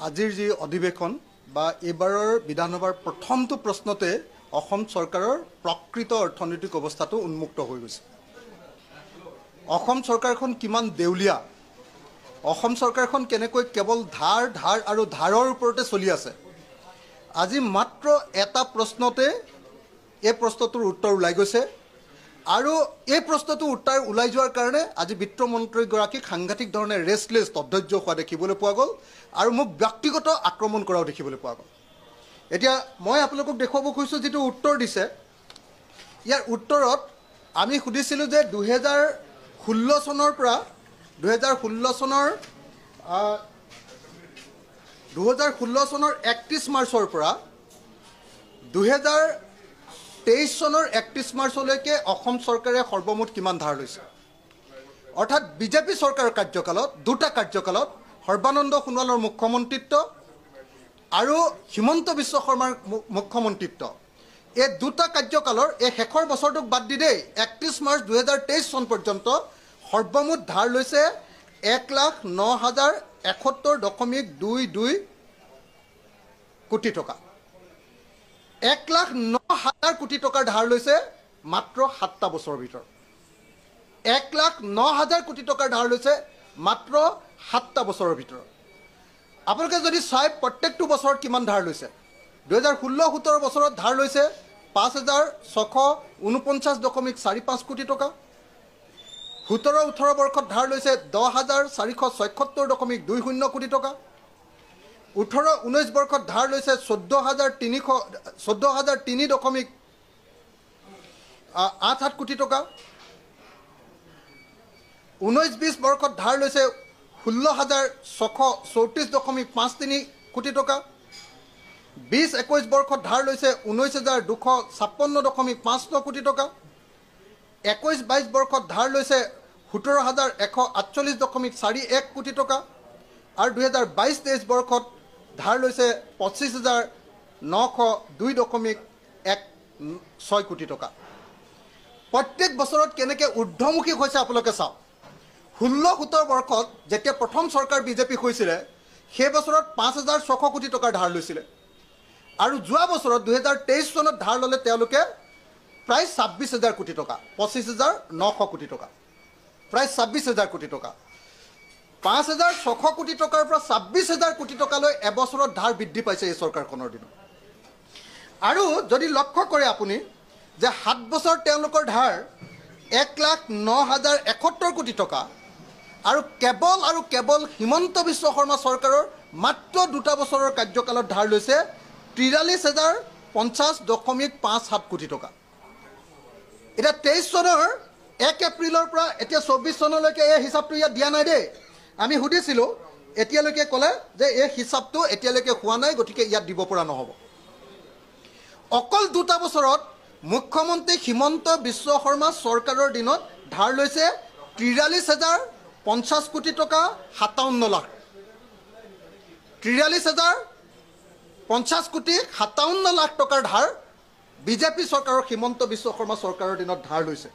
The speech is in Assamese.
আজিৰ যি অধিৱেশন বা এইবাৰৰ বিধানসভাৰ প্ৰথমটো প্ৰশ্নতে অসম চৰকাৰৰ প্ৰকৃত অৰ্থনৈতিক অৱস্থাটো উন্মুক্ত হৈ গৈছে। অসম চৰকাৰখন কিমান দেউলীয়া, অসম চৰকাৰখন কেনেকৈ কেৱল ধাৰ আৰু ধাৰৰ ওপৰতে চলি আছে। আজি মাত্ৰ এটা প্ৰশ্নতে এই প্ৰশ্নটোৰ উত্তৰ ওলাই গৈছে আৰু এই প্ৰশ্নটোৰ উত্তৰ ওলাই যোৱাৰ কাৰণে আজি বিত্তমন্ত্ৰীগৰাকীক সাংঘাতিক ধৰণে ৰেষ্টলেছ অধৈৰ্য হোৱা দেখিবলৈ পোৱা গ'ল আৰু মোক ব্যক্তিগত আক্ৰমণ কৰাও দেখিবলৈ পোৱা গ'ল। এতিয়া মই আপোনালোকক দেখুৱাব খুজিছোঁ যিটো উত্তৰ দিছে, ইয়াৰ উত্তৰত আমি সুধিছিলোঁ যে 2016 চনৰ পৰা 2016 চনৰ 31 মাৰ্চৰ পৰা 2023 চনৰ 31 মাৰ্চলৈকে অসম চৰকাৰে সৰ্বমুঠ কিমান ধাৰ লৈছে। অৰ্থাৎ বিজেপি চৰকাৰৰ কাৰ্যকালত, দুটা কাৰ্যকালত সৰ্বানন্দ সোণোৱালৰ মুখ্যমন্ত্ৰিত্ব আৰু হিমন্ত বিশ্ব শৰ্মাৰ মুখ্যমন্ত্ৰিত্ব, এই দুটা কাৰ্যকালৰ এই শেষৰ বছৰটোক বাদ দি দেই 31 মাৰ্চ 2023 চন পৰ্যন্ত সৰ্বমুঠ ধাৰ লৈছে 1,09,071.22 কোটি টকা। 1,09,000 কোটি টকাৰ ধাৰ লৈছে মাত্ৰ 7টা বছৰৰ ভিতৰত। 1,09,000 কোটি টকাৰ ধাৰ লৈছে মাত্ৰ 7টা বছৰৰ ভিতৰত। আপোনালোকে যদি চাই প্ৰত্যেকটো বছৰত কিমান ধাৰ লৈছে, 2016-17 বছৰত ধাৰ লৈছে 5,649.45 কোটি টকা। 17-18 বৰ্ষত ধাৰ লৈছে 10,476.20 কোটি টকা। 18-19 বৰ্ষত ধাৰ লৈছে 14,003.87 কোটি টকা। 19-20 বৰ্ষত ধাৰ লৈছে 16,634.53 কোটি টকা। 20-21 বৰ্ষত ধাৰ লৈছে 19,256.59 কোটি টকা। 21-22 বৰ্ষত ধাৰ লৈছে 17,148.41 কোটি টকা আৰু 2022-23 বৰ্ষত ধাৰ লৈছে 25,902.16 কোটি টকা। প্ৰত্যেক বছৰত কেনেকৈ ঊৰ্ধ্বমুখী হৈছে আপোনালোকে চাওক। 16-17 বৰ্ষত যেতিয়া প্ৰথম চৰকাৰ বিজেপি হৈছিলে সেই বছৰত 5,600 কোটি টকাৰ ধাৰ লৈছিলে আৰু যোৱা বছৰত 2023 চনত ধাৰ ল'লে তেওঁলোকে প্ৰায় 26,000 কোটি টকা, 25,900 কোটি টকা, প্ৰায় 26,000 কোটি টকা। 5,600 কোটি টকাৰ পৰা 26,000 কোটি টকালৈ এবছৰত ধাৰ বৃদ্ধি পাইছে এই চৰকাৰখনৰ দিনত। আৰু যদি লক্ষ্য কৰে আপুনি যে 7 বছৰ তেওঁলোকৰ ধাৰ 1,09,071 কোটি টকা আৰু কেৱল হিমন্ত বিশ্ব শৰ্মা চৰকাৰৰ মাত্ৰ 2টা বছৰৰ কাৰ্যকালত ধাৰ লৈছে 43,050.57 কোটি টকা। এতিয়া 23 চনৰ 1 এপ্ৰিলৰ পৰা এতিয়া 24 চনলৈকে এই হিচাপটো ইয়াত দিয়া নাই দেই। আমি সুধিছিলোঁ, এতিয়ালৈকে ক'লে যে এই হিচাপটো এতিয়ালৈকে হোৱা নাই, গতিকে ইয়াত দিব পৰা নহ'ব। অকল 2টা বছৰত মুখ্যমন্ত্ৰী হিমন্ত বিশ্ব শৰ্মা চৰকাৰৰ দিনত ধাৰ লৈছে 43,050 কোটি টকা 57 লাখ। 43,050 কোটি 57 লাখ টকাৰ ধাৰ বিজেপি চৰকাৰৰ হিমন্ত বিশ্ব শৰ্মা চৰকাৰৰ দিনত ধাৰ লৈছে।